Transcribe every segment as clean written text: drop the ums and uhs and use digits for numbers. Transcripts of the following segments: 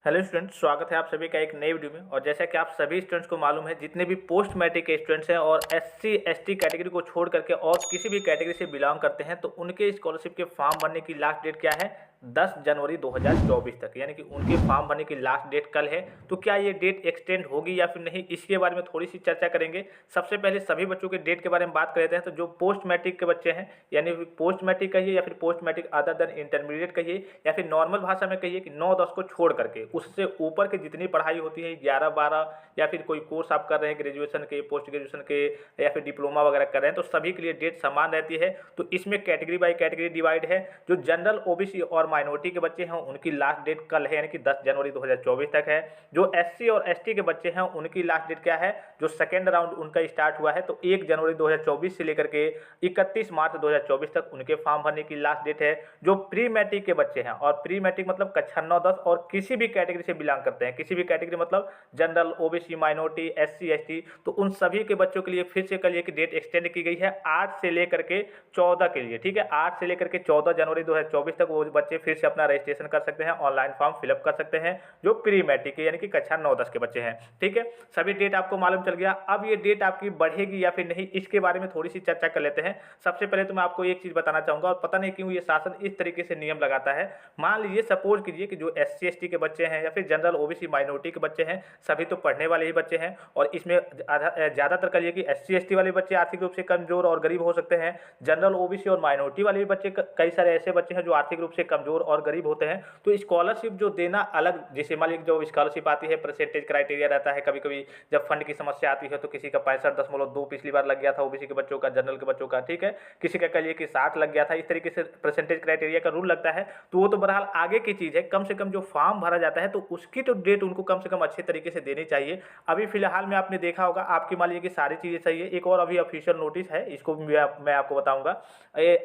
Hello students, स्वागत है आप सभी का एक नई वीडियो में। और जैसा कि आप सभी स्टूडेंट्स को मालूम है, जितने भी पोस्ट मैट्रिक के स्टूडेंट्स हैं और एससी एसटी कैटेगरी को छोड़ करके और किसी भी कैटेगरी से बिलोंग करते हैं, तो उनके स्कॉलरशिप के फॉर्म भरने की लास्ट डेट क्या है? 10 जनवरी 2024 तक, यानी कि उनके फॉर्म भरने की लास्ट डेट कल है। तो क्या ये डेट एक्सटेंड होगी या फिर नहीं, इसके बारे में थोड़ी सी चर्चा करेंगे। सबसे पहले सभी बच्चों के डेट के बारे में बात कर लेते हैं। तो जो पोस्ट मैट्रिक के बच्चे हैं, यानी पोस्ट मैट्रिक कहिए या फिर post matric other than intermediate कहिए या फिर नॉर्मल भाषा में कहिए कि 9-10 को छोड़ करके उससे ऊपर की जितनी पढ़ाई होती है, 11-12 या फिर कोई कोर्स आप कर रहे हैं ग्रेजुएशन के, पोस्ट ग्रेजुएशन के या फिर डिप्लोमा वगैरह कर रहे हैं, तो सभी के लिए डेट समान रहती है। तो इसमें कैटेगरी बाय कैटेगरी डिवाइड है। जो जनरल, ओबीसी और माइनॉरिटी के बच्चे हैं उनकी लास्ट डेट कल है, यानी कि 10 जनवरी 2024 तक है। जो एससी और एसटी के बच्चे हैं उनकी लास्ट डेट क्या है? जो सेकेंड राउंड उनका स्टार्ट हुआ है, तो 1 जनवरी 2024 से लेकर के 31 मार्च 2024 तक उनके फॉर्म भरने की लास्ट डेट है। जो प्री मैट्रिक के बच्चे हैं, और प्री मैट्रिक मतलब कक्षा 9-10 और किसी भी कैटेगरी से बिलोंग करते हैं, किसी भी कैटेगरी मतलब general, OBC, minority, SC ST, तो उन सभी के बच्चों के लिए फिर से कल ये की डेट एक्सटेंड की गई है 8 से लेकर के 14 के लिए। ठीक है, 8 से लेकर के 14 जनवरी 2024 तक वो बच्चे फिर से अपना रजिस्ट्रेशन कर सकते हैं, ऑनलाइन फॉर्म फिलअप कर सकते हैं, जो प्री मैट्रिक के यानी कि कक्षा 9-10 के बच्चे हैं। ठीक है, सभी डेट आपको मालूम चल गया। अब ये डेट आपकी बढ़ेगी या फिर नहीं, इसके बारे में थोड़ी सी चर्चा कर लेते हैं। सबसे पहले तो मैं आपको एक चीज बताना चाहूंगा, और पता नहीं क्यों ये शासन इस तरीके से नियम लगाता है। मान लीजिए, सपोज कीजिए कि जो एससी एसटी के बच्चे हैं या फिर जनरल, ओबीसी, माइनॉरिटी के बच्चे हैं, सभी तो पढ़ने वाले ही बच्चे हैं। और इसमें ज्यादातर करिए कि एससी एसटी वाले बच्चे आर्थिक रूप से कमजोर और गरीब हो सकते हैं। जनरल, ओबीसी और माइनॉरिटी वाले भी बच्चे, कई सारे ऐसे बच्चे हैं जो आर्थिक रूप से कमजोर और गरीब होते हैं। तो स्कॉलरशिप जो देना अलग, जैसे मान लीजिए जो स्कॉलरशिप आती है, परसेंटेज क्राइटेरिया रहता है। कभी कभी जब फंड की समस्या आती है तो किसी का 65.2 पिछली बार लग गया था ओबीसी के बच्चों का, जनरल के बच्चों का। ठीक है, किसी का कहिए कि 60 लग गया था। इस तरीके से परसेंटेज क्राइटेरिया का रूल लगता है। तो वो तो बहरहाल आगे की चीज़ है। कम से कम जो फॉर्म भरा जाता है तो उसकी तो डेट उनको कम से कम अच्छे तरीके से देनी चाहिए। अभी फिलहाल में आपने देखा होगा, आपकी मान लीजिए कि सारी चीज़ें सही है। एक और अभी ऑफिशियल नोटिस है, इसको भी मैं आपको बताऊंगा।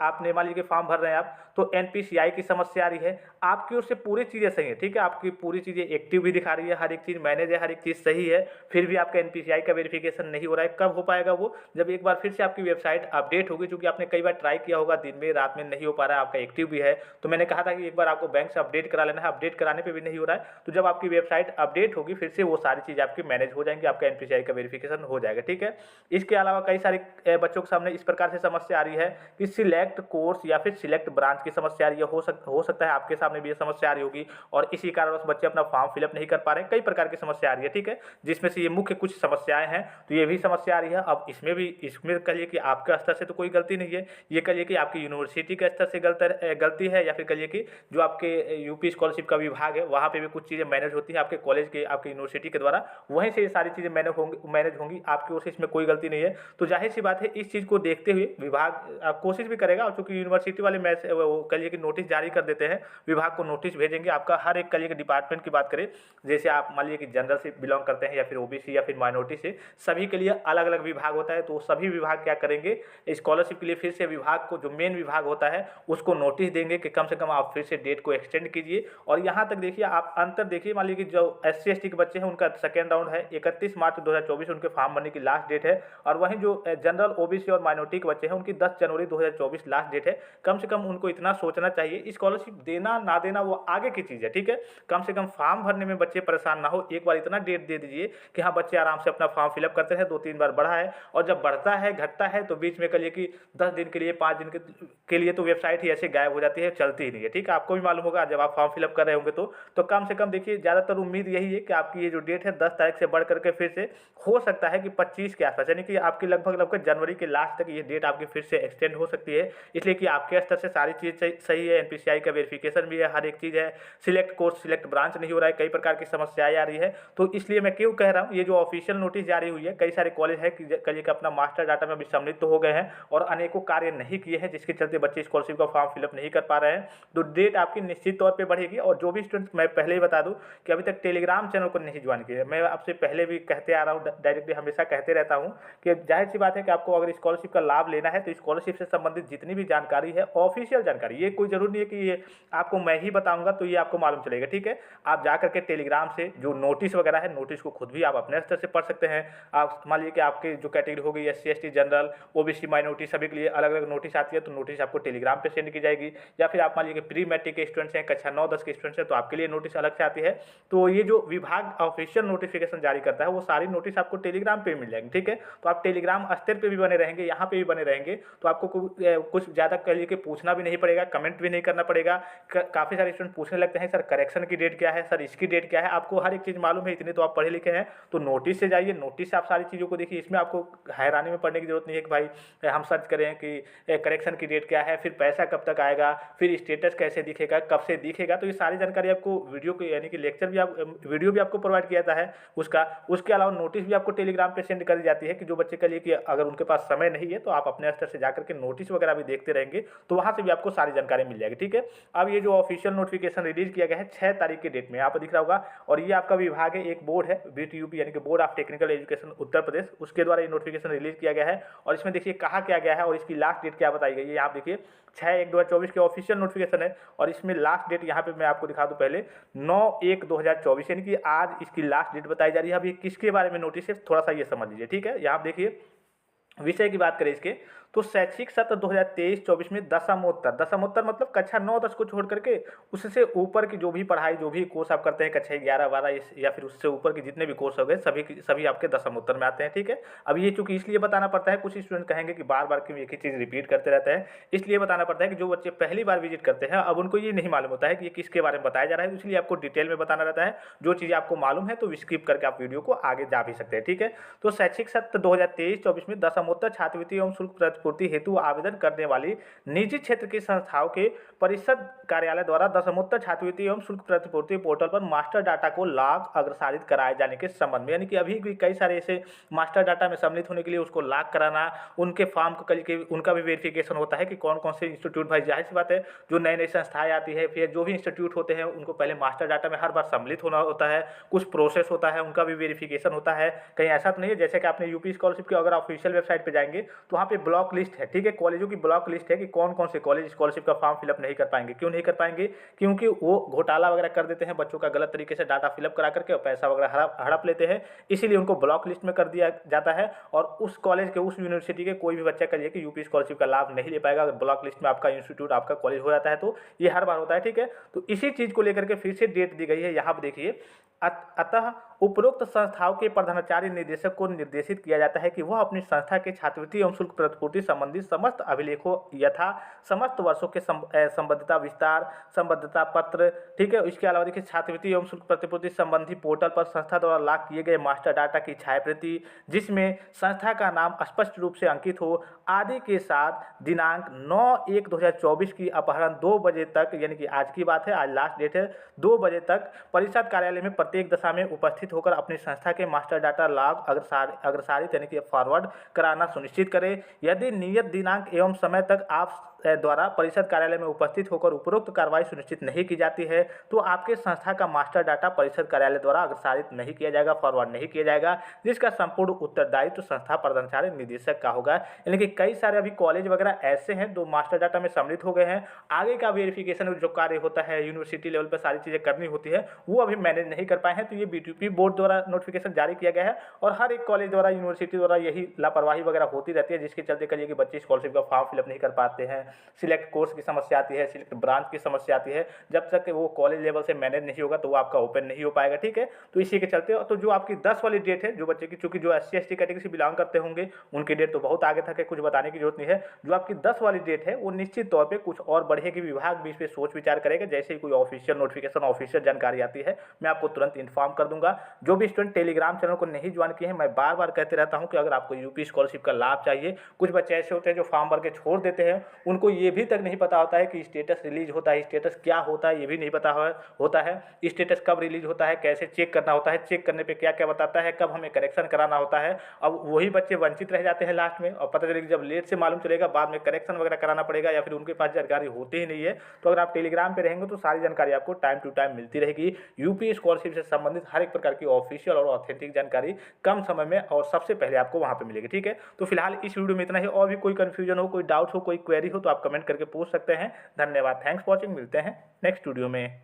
आपने मान लीजिए कि फॉर्म भर रहे हैं आप, तो एनपीसीआई की समस्या आ रही है। आपकी ओर से पूरी चीज़ें सही है, ठीक है, आपकी पूरी चीज़ें एक्टिव भी दिखा रही है, हर एक चीज़ मैनेज है, हर एक चीज़ सही है, फिर भी आपका एनपीसीआई का वेरिफिकेशन नहीं हो रहा है। कब हो पाएगा वो? जब एक बार फिर से आपकी वेबसाइट अपडेट होगी, क्योंकि आपने कई बार ट्राई किया होगा, दिन में रात में नहीं हो पा रहा है, आपका एक्टिव भी है। तो मैंने कहा था कि एक बार आपको बैंक से अपडेट करा लेना है, अपडेट कराने पे भी नहीं हो रहा है। तो जब आपकी वेबसाइट अपडेट होगी, फिर से वो सारी चीज़ आपकी मैनेज हो जाएंगी, आपका एनपीसीआई का वेरिफिकेशन हो जाएगा। ठीक है, इसके अलावा कई सारे बच्चों के सामने इस प्रकार से समस्या आ रही है कि सिलेक्ट कोर्स या फिर सिलेक्ट ब्रांच की समस्या आ रही है। हो सकता है आपके सामने भी ये समस्या आ रही होगी, और इसी कारणवश बच्चे अपना फॉर्म फिलअप नहीं कर पा रहे हैं। कई प्रकार की समस्या आ रही है, ठीक है, जिसमें से ये मुख्य कुछ समस्याएं हैं। तो ये भी समस्या आ रही है। अब इसमें कहिए कि आपके स्तर से तो कोई गलती नहीं है, ये कहिए कि आपकी यूनिवर्सिटी के स्तर से गलती है, या फिर कहिए कि जो आपके यूपी स्कॉलरशिप का विभाग है वहाँ पे भी कुछ चीज़ें मैनेज होती हैं आपके कॉलेज के, आपके यूनिवर्सिटी के द्वारा, वहीं से ये सारी चीज़ें मैनेज होंगी। आपकी ओर से इसमें कोई गलती नहीं है। तो जाहिर सी बात है, इस चीज़ को देखते हुए विभाग कोशिश भी करेगा, और चूंकि यूनिवर्सिटी वाले कहिए कि नोटिस जारी कर देते हैं, विभाग को नोटिस भेजेंगे। आपका हर एक कहिए कि डिपार्टमेंट की बात करें, जैसे आप मान लीजिए कि जनरल से बिलोंग करते हैं या फिर ओबीसी या फिर माइनॉरिटी से, सभी के लिए अलग अलग विभाग होता है। तो सभी विभाग क्या करेंगे, स्कॉलरशिप के लिए फिर से विभाग को, जो मेन विभाग होता है, उसको नोटिस देंगे कि कम से कम आप फिर से डेट को एक्सटेंड कीजिए। और यहाँ तक देखिए, आप अंतर देखिए, मान लीजिए कि जो एससी एसटी के बच्चे हैं उनका सेकेंड राउंड है, 31 मार्च 2024 उनके फॉर्म भरने की लास्ट डेट है। और वहीं जो जनरल, ओबीसी और माइनॉरिटी के बच्चे हैं उनकी 10 जनवरी 2024 लास्ट डेट है। कम से कम उनको इतना सोचना चाहिए, स्कॉलरशिप देना ना देना वो आगे की चीज़ है। ठीक है, कम से कम फॉर्म भरने में बच्चे परेशान ना हो। एक बार इतना डेट दे दीजिए कि हाँ, बच्चे आराम से अपना फॉर्म फिलअप करते हैं। 2-3 बार बढ़ा है, और जब बढ़ता है घटता है तो बीच में कहिए कि 10 दिन के लिए, 5 दिन के लिए तो वेबसाइट ही ऐसे गायब हो जाती है, चलती ही नहीं है। ठीक है, आपको भी मालूम होगा जब आप फॉर्म फिलअप कर रहे होंगे। तो कम से कम देखिए, ज़्यादातर उम्मीद यही है कि आपकी ये जो डेट है 10 तारीख से बढ़ करके फिर से हो सकता है कि 25 के आसपास, यानी कि आपकी लगभग जनवरी के लास्ट तक ये डेट आपकी फिर से एक्सटेंड हो सकती है। इसलिए कि आपके स्तर से सारी चीज़ सही है, एनपीसीआई का वेरिफिकेशन भी है, हर एक चीज़ है, सिलेक्ट कोर्स, सिलेक्ट ब्रांच नहीं हो रहा है, कई प्रकार की समस्याएं आ रही है। तो इसलिए मैं क्यों कह रहा हूँ, ये जो ऑफिशियल नोटिस जारी हुई है, कई सारे कॉलेज है कि कहिए कि अपना मास्टर डाटा में भी सम्मिलित तो हो गए हैं और अनेकों कार्य नहीं किए हैं, जिसके चलते बच्चे स्कॉलरशिप का फॉर्म फिलअप नहीं कर पा रहे हैं। तो डेट आपकी निश्चित तौर पर बढ़ेगी। और जो भी स्टूडेंट, मैं पहले ही बता दूं कि अभी तक टेलीग्राम चैनल को नहीं ज्वाइन किया, मैं आपसे पहले भी कहते आ रहा हूँ, डायरेक्टली हमेशा कहते रहता हूँ कि जाहिर सी बात है कि आपको अगर स्कॉलरशिप का लाभ लेना है तो स्कॉलरशिप से संबंधित जितनी भी जानकारी है, ऑफिशियल जानकारी, ये कोई जरूरी नहीं है कि ये आपको मैं ही बताऊंगा तो ये आपको मालूम चलेगा, ठीक है। आप जा करके टेलीग्राम से जो नोटिस वगैरह है, नोटिस को खुद भी आप अपने स्तर से पढ़ सकते हैं। आप मान लीजिए कि आपके जो कैटेगरी हो गई SC ST general OBC minority सभी के लिए अलग अलग नोटिस आती है, तो नोटिस आपको टेलीग्राम पे सेंड की जाएगी। या फिर आप मान लीजिए कि प्री मैट्रिक के स्टूडेंट्स हैं, कक्षा 9-10 के स्टूडेंट्स हैं, तो आपके लिए नोटिस अलग से आती है। तो ये जो विभाग ऑफिशियल नोटिफिकेशन जारी करता है वो सारी नोटिस आपको टेलीग्राम पे मिल जाएंगी, ठीक है। तो आप टेलीग्राम स्तर पे भी बने रहेंगे, यहाँ पे भी बने रहेंगे, तो आपको कुछ ज़्यादा कह लीजिए कि पूछना भी नहीं पड़ेगा, कमेंट भी नहीं करना पड़ेगा। काफ़ी सारे स्टूडेंट पूछने लगते हैं सर करेक्शन की डेट क्या है, सर इसकी डेट क्या है, आपको हर एक चीज़ मालूम है, इतने तो आप पढ़े लिखे हैं। तो नोटिस से जाइए, नोटिस से आप सारी चीज़ों को देखिए, इसमें आपको हैरानी में पढ़ने की जरूरत नहीं है कि भाई हम सर्च करें कि करेक्शन की डेट क्या है, फिर पैसा कब तक आएगा, फिर स्टेटस कैसे दिखेगा, कब से दिखेगा। तो ये सारी जानकारी आपको वीडियो को यानी कि लेक्चर भी आप वीडियो भी आपको प्रोवाइड किया जाता है उसका। उसके अलावा नोटिस भी आपको टेलीग्राम पे सेंड करी जाती है कि जो बच्चे के लिए कि अगर उनके पास समय नहीं है तो आप अपने स्तर से जाकर के नोटिस वगैरह भी देखते रहेंगे, तो वहाँ से भी आपको सारी जानकारी मिल जाएगी, ठीक है। अब ये जो ऑफिशियल नोटिफिकेशन रिलीज किया गया है 6 तारीख के डेट में, यहाँ पर दिख रहा होगा, और ये आपका विभाग है, एक बोर्ड है BTUP यानी कि board of technical education Uttar Pradesh, उसके द्वारा ये नोटिफिकेशन रिलीज किया गया है। और इसमें देखिए कहा क्या गया है और इसकी लास्ट डेट क्या बताई गई है। यहाँ देखिए 6/1/2024 के ऑफिशियल नोटिफिकेशन है, और इसमें लास्ट डेट यहाँ पे मैं आपको दिखा दूं पहले 9/1/2024 यानी कि आज इसकी लास्ट डेट बताई जा रही है। अभी किसके बारे में नोटिस है थोड़ा सा ये समझ लीजिए, ठीक है। यहाँ देखिए विषय की बात करें इसके, तो शैक्षिक सत्र 2023-24 में दशमोत्तर मतलब कक्षा 9-10 को छोड़ करके उससे ऊपर की जो भी पढ़ाई, जो भी कोर्स आप करते हैं कक्षा 11-12 या फिर उससे ऊपर के जितने भी कोर्स हो गए सभी आपके दशमोत्तर में आते हैं, ठीक है। अब ये चूंकि इसलिए बताना पड़ता है, कुछ स्टूडेंट कहेंगे कि बार बार क्यों एक ही चीज़ रिपीट करते रहते हैं, इसलिए बताना पड़ता है कि जो बच्चे पहली बार विजिट करते हैं अब उनको ये नहीं मालूम होता है कि ये किसके बारे में बताया जा रहा है, इसलिए आपको डिटेल में बताना रहता है। जो चीज़ें आपको मालूम है तो स्किप करके आप वीडियो को आगे जा भी सकते हैं, ठीक है। तो शैक्षिक सत्र 2023-24 में दशमोत्तर छात्रवृत्ति एवं शुल्क प्रतिपूर्ति हेतु आवेदन करने वाली निजी क्षेत्र की संस्थाओं के परिषद कार्यालय द्वारा दशमोत्तर छात्रवृत्ति एवं शुल्क प्रतिपूर्ति पोर्टल पर मास्टर डाटा को लाभ अग्रसारित कराए जाने के संबंध में, यानी कि अभी भी कई सारे ऐसे मास्टर डाटा में सम्मिलित होने के लिए उसको लाभ कराना, उनके फॉर्म को कल के उनका भी वेरिफिकेशन होता है कि कौन कौन से इंस्टीट्यूट, भाई जाहिर सी बात है जो नई नई संस्थाएं आती है फिर जो भी इंस्टीट्यूट होते हैं उनको पहले मास्टर डाटा में हर बार सम्मिलित होना होता है, कुछ प्रोसेस होता है, उनका भी वेरिफिकेशन होता है। कहीं ऐसा तो नहीं है जैसे कि आपने यूपी स्कॉलरशिप की अगर ऑफिशियल वेबसाइट पर जाएंगे तो वहाँ पे ब्लॉक लिस्ट है, ठीक है, कॉलेजों की ब्लॉक लिस्ट है कि कौन कौन से कॉलेज स्कॉलरशिप का फॉर्म फिलअप नहीं कर पाएंगे। क्यों नहीं कर पाएंगे? क्योंकि वो घोटाला वगैरह कर देते हैं, बच्चों का गलत तरीके से डाटा फिलअप करा करके और पैसा वगैरह हड़प लेते हैं, इसीलिए उनको ब्लॉक लिस्ट में कर दिया जाता है। और उस कॉलेज के, उस यूनिवर्सिटी के कोई भी बच्चा कहिए कि यूपी स्कॉलरशिप का लाभ नहीं ले पाएगा अगर ब्लॉक लिस्ट में आपका इंस्टीट्यूट, आपका कॉलेज हो जाता है, तो ये हर बार होता है, ठीक है। तो इसी चीज को लेकर के फिर से डेट दी गई है, यहाँ पर देखिए। अतः उपरोक्त संस्थाओं के प्रधानाचार्य निदेशक को निर्देशित किया जाता है कि वह अपनी संस्था के छात्रवृत्ति एवं शुल्क प्रतिपूर्ति संबंधी समस्त अभिलेखों यथा समस्त वर्षों के संबद्धता विस्तार, संबद्धता पत्र, ठीक है। इसके अलावा देखिए छात्रवृत्ति एवं शुल्क प्रतिपूर्ति संबंधी पोर्टल पर संस्था द्वारा लाभ किए गए मास्टर डाटा की छायाप्रति जिसमें संस्था का नाम स्पष्ट रूप से अंकित हो आदि के साथ दिनांक 9/1/2024 की अपहरण 2 बजे तक, यानी कि आज की बात है, आज लास्ट डेट है, 2 बजे तक परिषद कार्यालय में प्रत्येक दशा में उपस्थित होकर अपनी संस्था के मास्टर डाटा लाभ अग्रसारित यानी कि फॉरवर्ड कराना सुनिश्चित करें। यदि नियत दिनांक एवं समय तक आप द्वारा परिषद कार्यालय में उपस्थित होकर उपरोक्त कार्रवाई सुनिश्चित नहीं की जाती है तो आपके संस्था का मास्टर डाटा परिषद कार्यालय द्वारा अग्रसारित नहीं किया जाएगा, फॉरवर्ड नहीं किया जाएगा, जिसका संपूर्ण उत्तरदायित्व तो संस्था प्रधानाचार्य निदेशक का होगा। यानी कि कई सारे अभी कॉलेज वगैरह ऐसे हैं जो मास्टर डाटा में सम्मिलित हो गए हैं, आगे का वेरिफिकेशन जो कार्य होता है यूनिवर्सिटी लेवल पर सारी चीज़ें करनी होती है वो अभी मैनेज नहीं कर पाए हैं। तो ये BTUP बोर्ड द्वारा नोटिफिकेशन जारी किया गया है और हर एक कॉलेज द्वारा, यूनिवर्सिटी द्वारा यही लापरवाही वगैरह होती रहती है, जिसके चलते कहिए कि बच्चे स्कॉलरशिप का फॉर्म फिलअप नहीं कर पाते हैं, सिलेक्ट कोर्स की समस्या आती है, सिलेक्ट ब्रांच की समस्या आती है। जब तक वो कॉलेज लेवल से मैनेज नहीं होगा तो वो आपका ओपन नहीं हो पाएगा, ठीक है। तो इसी के चलते तो जो आपकी 10 वाली डेट है, जो बच्चे की चूंकि जो SC ST कैटेगरी से बिलोंग करते होंगे उनकी डेट तो बहुत आगे तक है, कुछ बताने की जरूरत नहीं है। जो आपकी 10 वाली डेट है वो निश्चित तौर पर कुछ और बढ़ेगी, विभाग भी इस पर सोच विचार करेगा। जैसे ही कोई ऑफिशियल नोटिफिकेशन, ऑफिशियल जानकारी आती है मैं आपको तुरंत इन्फॉर्म कर दूंगा। जो भी स्टूडेंट टेलीग्राम चैनल को नहीं ज्वाइन किए हैं, मैं बार बार कहते रहता हूं कि अगर आपको यूपी स्कॉलरशिप का लाभ चाहिए, कुछ बच्चे ऐसे होते हैं जो फॉर्म भर के छोड़ देते हैं, उनको ये भी तक नहीं पता होता है कि स्टेटस रिलीज होता है, स्टेटस क्या होता है ये भी नहीं पता होता है, स्टेटस कब रिलीज होता है, कैसे चेक करना होता है, चेक करने पे क्या क्या बताता है, कब हमें करेक्शन कराना होता है। अब वही बच्चे वंचित रह जाते हैं लास्ट में, और पता चलेगा जब लेट से मालूम चलेगा बाद में करेक्शन वगैरह कराना पड़ेगा या फिर उनके पास जानकारी होती ही नहीं है। तो अगर आप टेलीग्राम पे रहेंगे तो सारी जानकारी आपको टाइम टू टाइम मिलती रहेगी। यूपी स्कॉलरशिप से संबंधित हर एक प्रकार की ऑफिशियल और ऑथेंटिक जानकारी कम समय में और सबसे पहले आपको वहां पे मिलेगी, ठीक है। तो फिलहाल इस वीडियो में इतना ही। और भी कोई कंफ्यूजन हो, कोई डाउट हो, कोई क्वेरी हो तो आप कमेंट करके पूछ सकते हैं। धन्यवाद, थैंक्स फॉर वॉचिंग, मिलते हैं नेक्स्ट वीडियो में।